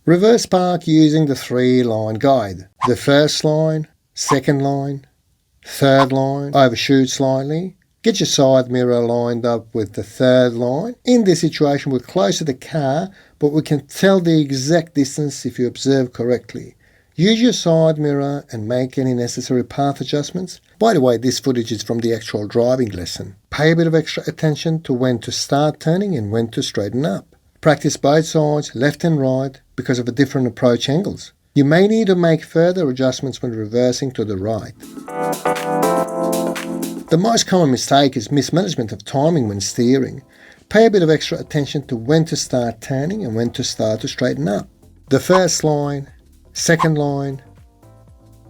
Reverse park using the 3-line guide. The first line, second line, third line, overshoot slightly. Get your side mirror lined up with the third line. In this situation, we're close to the car, but we can tell the exact distance if you observe correctly. Use your side mirror and make any necessary path adjustments. By the way, this footage is from the actual driving lesson. Pay a bit of extra attention to when to start turning and when to straighten up. Practice both sides, left and right, because of the different approach angles. You may need to make further adjustments when reversing to the right. The most common mistake is mismanagement of timing when steering. Pay a bit of extra attention to when to start turning and when to start to straighten up. The first line, second line,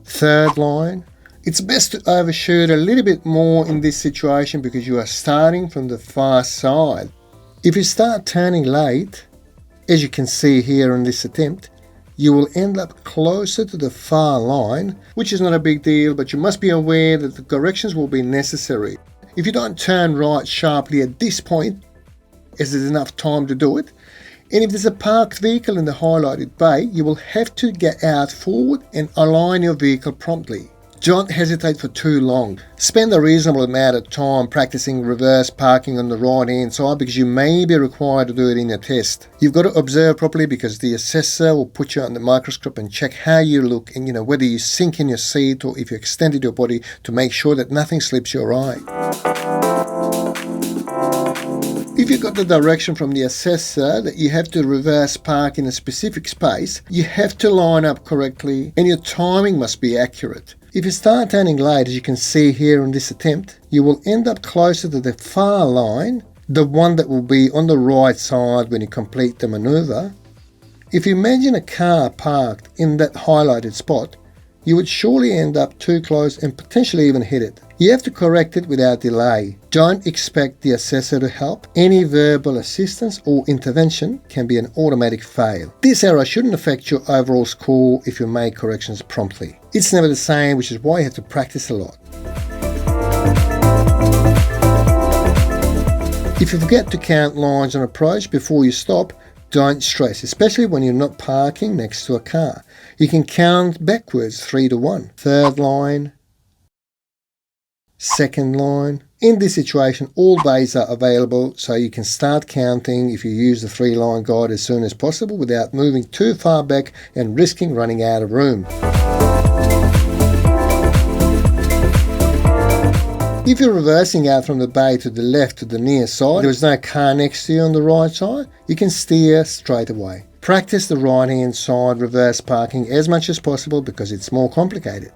third line. It's best to overshoot a little bit more in this situation because you are starting from the far side. If you start turning late, as you can see here in this attempt, you will end up closer to the far line, which is not a big deal, but you must be aware that the corrections will be necessary. If you don't turn right sharply at this point, as there's enough time to do it, and if there's a parked vehicle in the highlighted bay, you will have to get out forward and align your vehicle promptly. Don't hesitate for too long. Spend a reasonable amount of time practicing reverse parking on the right hand side because you may be required to do it in a test. You've got to observe properly because the assessor will put you under the microscope and check how you look and whether you sink in your seat or if you extended your body to make sure that nothing slips your eye. If you got the direction from the assessor that you have to reverse park in a specific space, you have to line up correctly and your timing must be accurate. If you start turning late, as you can see here in this attempt, you will end up closer to the far line, the one that will be on the right side when you complete the manoeuvre. If you imagine a car parked in that highlighted spot, you would surely end up too close and potentially even hit it. You have to correct it without delay. Don't expect the assessor to help. Any verbal assistance or intervention can be an automatic fail. This error shouldn't affect your overall score if you make corrections promptly. It's never the same, which is why you have to practice a lot. If you forget to count lines on approach before you stop, don't stress, especially when you're not parking next to a car. You can count backwards 3 to 1. Third line, second line. In this situation, all bays are available, so you can start counting if you use the 3-line guide as soon as possible without moving too far back and risking running out of room. If you're reversing out from the bay to the left to the near side, there is no car next to you on the right side, you can steer straight away. Practice the right hand side reverse parking as much as possible because it's more complicated.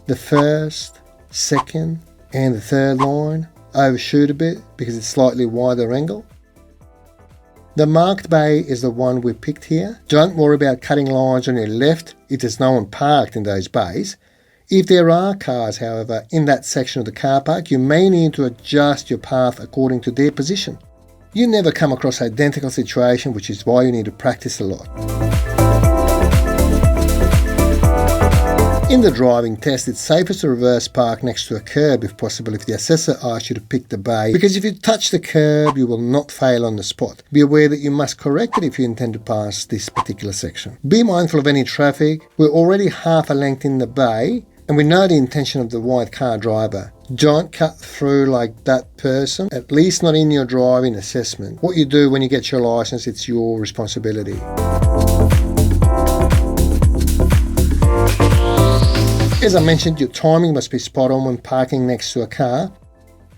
The first, second and the third line overshoot a bit because it's slightly wider angle. The marked bay is the one we picked here. Don't worry about cutting lines on your left if there's no one parked in those bays. If there are cars, however, in that section of the car park, you may need to adjust your path according to their position. You never come across an identical situation, which is why you need to practice a lot. In the driving test, it's safest to reverse park next to a curb if possible if the assessor asks you to pick the bay, because if you touch the curb, you will not fail on the spot. Be aware that you must correct it if you intend to pass this particular section. Be mindful of any traffic. We're already half a length in the bay, and we know the intention of the white car driver. Don't cut through like that person, at least not in your driving assessment. What you do when you get your license, it's your responsibility. As I mentioned, your timing must be spot on when parking next to a car.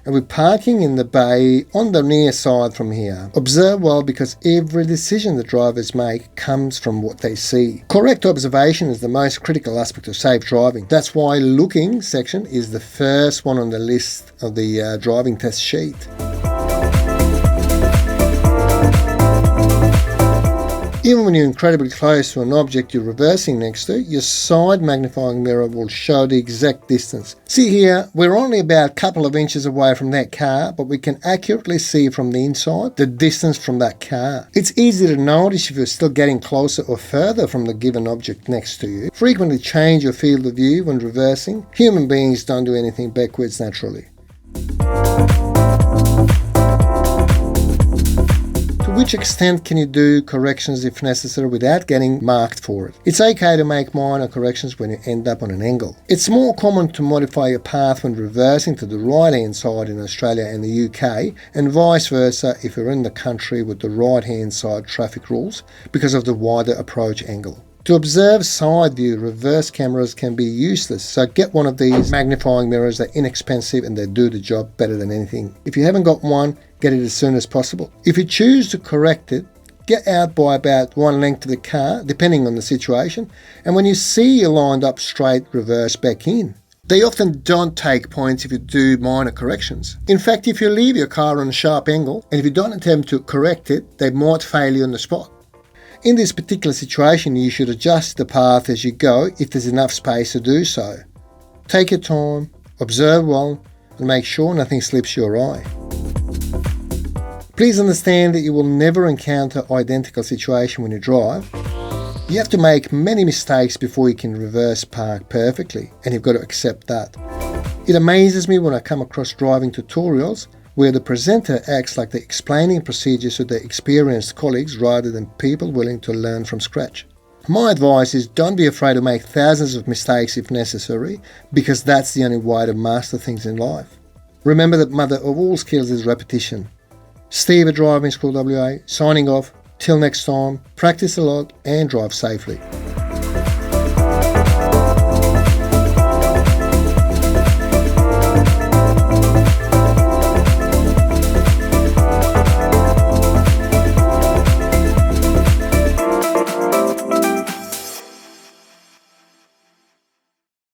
And we're parking in the bay on the near side from here. Observe well because every decision the drivers make comes from what they see. Correct observation is the most critical aspect of safe driving. That's why looking section is the first one on the list of the driving test sheet. Even when you're incredibly close to an object you're reversing next to, your side magnifying mirror will show the exact distance. See here, we're only about a couple of inches away from that car, but we can accurately see from the inside the distance from that car. It's easy to notice if you're still getting closer or further from the given object next to you. Frequently change your field of view when reversing. Human beings don't do anything backwards naturally. To which extent can you do corrections if necessary without getting marked for it? It's okay to make minor corrections when you end up on an angle. It's more common to modify your path when reversing to the right-hand side in Australia and the UK, and vice versa if you're in the country with the right-hand side traffic rules because of the wider approach angle. To observe side view, reverse cameras can be useless, so get one of these magnifying mirrors. They're inexpensive and they do the job better than anything. If you haven't got one, get it as soon as possible. If you choose to correct it, get out by about one length of the car, depending on the situation, and when you see you're lined up straight, reverse back in. They often don't take points if you do minor corrections. In fact, if you leave your car on a sharp angle, and if you don't attempt to correct it, they might fail you on the spot. In this particular situation, you should adjust the path as you go if there's enough space to do so. Take your time, observe well, and make sure nothing slips your eye. Please understand that you will never encounter identical situation when you drive. You have to make many mistakes before you can reverse park perfectly, and you've got to accept that. It amazes me when I come across driving tutorials where the presenter acts like they're explaining procedures to their experienced colleagues rather than people willing to learn from scratch. My advice is don't be afraid to make thousands of mistakes if necessary, because that's the only way to master things in life. Remember that mother of all skills is repetition. Steve at Driving School WA, signing off. Till next time, practice a lot and drive safely.